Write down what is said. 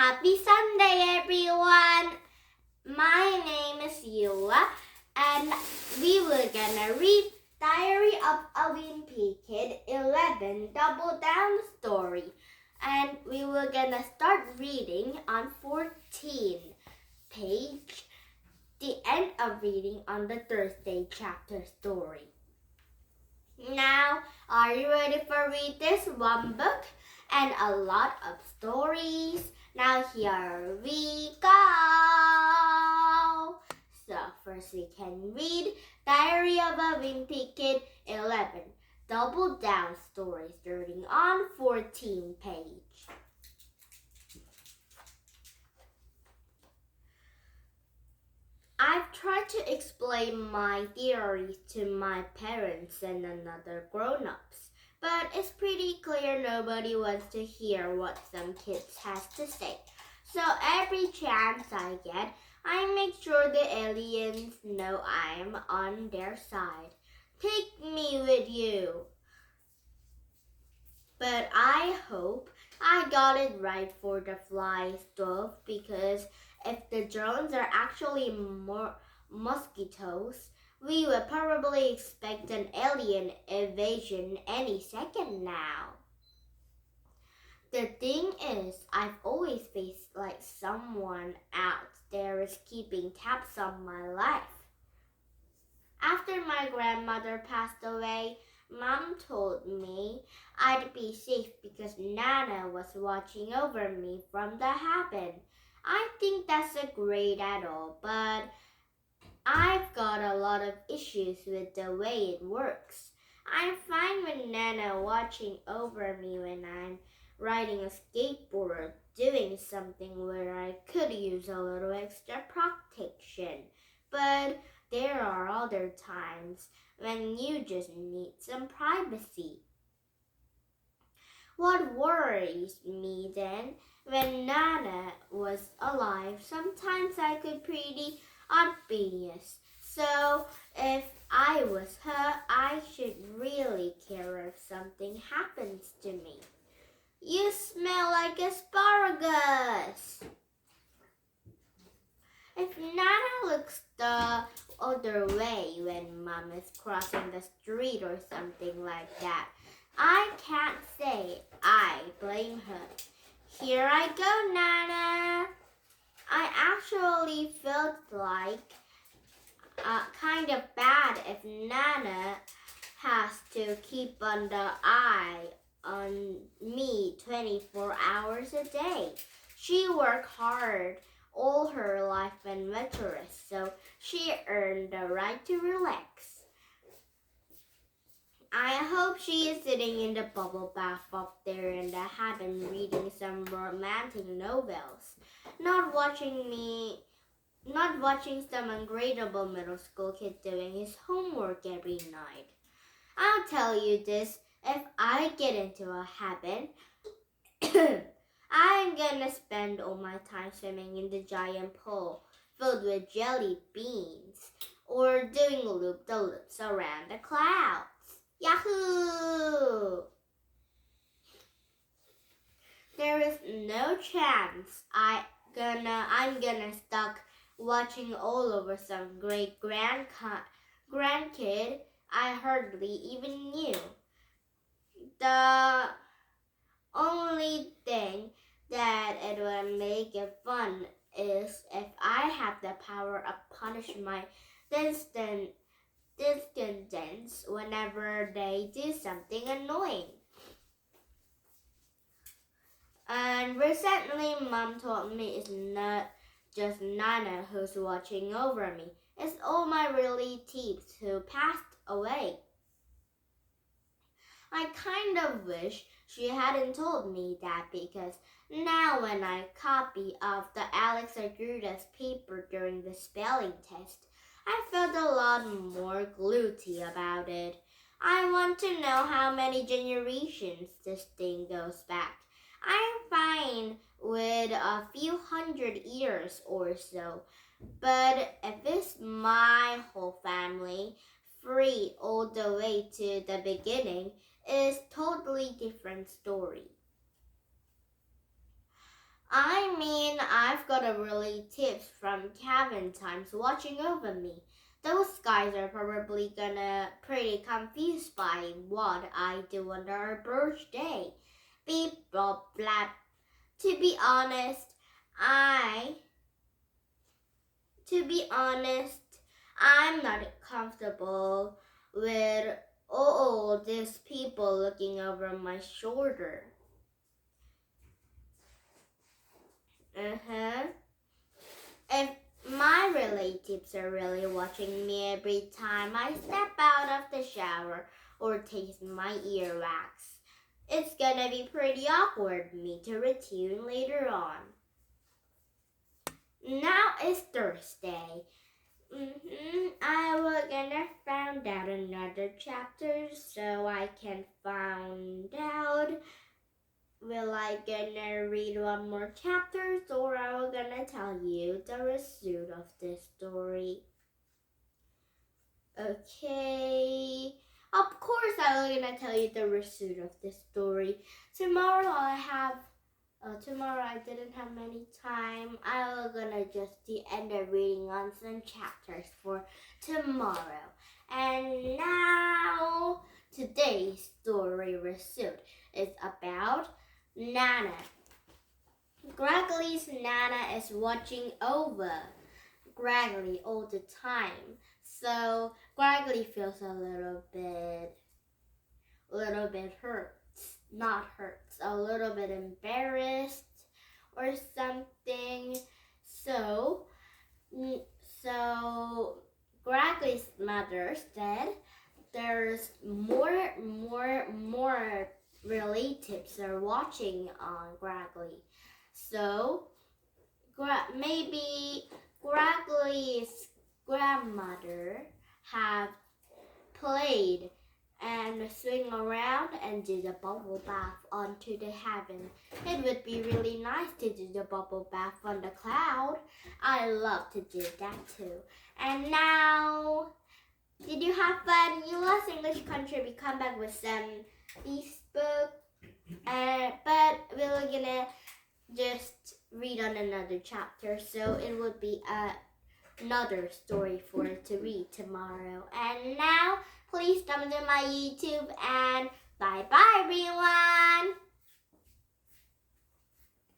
Happy Sunday, everyone! My name is Eula, and we were gonna read Diary of a Wimpy Kid 11 Double Down Story. And we were gonna start reading on 14 page, the end of reading on the Thursday chapter story. Now, are you ready for read this one book and a lot of stories? Now here we go! So first we can read Diary of a Wimpy Kid 11 Double Down Story starting on 14 page. I've tried to explain my theories to my parents and other grown-ups, but it's pretty clear nobody wants to hear what some kids has to say. So every chance I get, I make sure the aliens know I'm on their side. Take me with you. But I hope I got it right for the fly stuff, because if the drones are actually more mosquitoes, we would probably expect an alien invasion any second now. The thing is, I've always felt like someone out there is keeping tabs on my life. After my grandmother passed away, Mom told me I'd be safe because Nana was watching over me from the heaven. I think that's a great idol, but I've got a lot of issues with the way it works. I'm fine with Nana watching over me when I'm riding a skateboard or doing something where I could use a little extra protection. But there are other times when you just need some privacy. What worries me then, when Nana was alive, sometimes I could pretty obvious. So if I was her, I should really care if something happens to me. You smell like asparagus. If Nana looks the other way when Mom is crossing the street or something like that, I can't say I blame her. Here I go, Nana. I actually felt like kind of bad if Nana has to keep under eye on me 24 hours a day. She worked hard all her life in Venturous, so she earned the right to relax. I hope she is sitting in the bubble bath up there in the heaven reading some romantic novels, not watching some ungradable middle school kid doing his homework every night. I'll tell you this, if I get into a heaven, I'm gonna spend all my time swimming in the giant pool filled with jelly beans or doing loop-the-loops around the clouds. Yahoo! There is no chance I'm gonna stuck watching all over some great grandkid I hardly even knew. The only thing that it would make it fun is if I have the power of punish my descendants whenever they do something annoying. And recently, Mom told me it's not just Nana who's watching over me. It's all my relatives who passed away. I kind of wish she hadn't told me that, because now when I copy of the Alex Agruda's paper during the spelling test, I felt a lot more gluty about it. I want to know how many generations this thing goes back. I'm fine with a few hundred years or so, but if it's my whole family, free all the way to the beginning, is totally different story. I mean, I've got a really tips from cabin times watching over me. Those guys are probably gonna pretty confused by what I do on our birthday. Beep, bop, blap. To be honest, I to be honest, I'm not comfortable with all these people looking over my shoulder. Uh-huh. If my relatives are really watching me every time I step out of the shower or taste my earwax, it's gonna be pretty awkward me to retune later on. Now it's Thursday. I will gonna find out another chapter so I can find out will I gonna read one more chapter or I will gonna tell you the result of this story. Okay. Of course I will gonna tell you the result of this story. Tomorrow I didn't have many time. I will gonna just end the reading on some chapters for tomorrow. And now today's story result is about Nana. Gregory's Nana is watching over Gregory all the time. So Gregory feels a little bit hurt. Not hurt, a little bit embarrassed or something. So Gregory's mother said there's more relatives are watching on Gregory. So maybe Gregory's grandmother have played and swing around and do the bubble bath onto the heaven. It would be really nice to do the bubble bath on the cloud. I love to do that too. And now, did you have fun? You lost English Country. We come back with some Facebook, but we're gonna just read on another chapter, so it would be another story for to read tomorrow. And now, please come to my YouTube and bye bye everyone!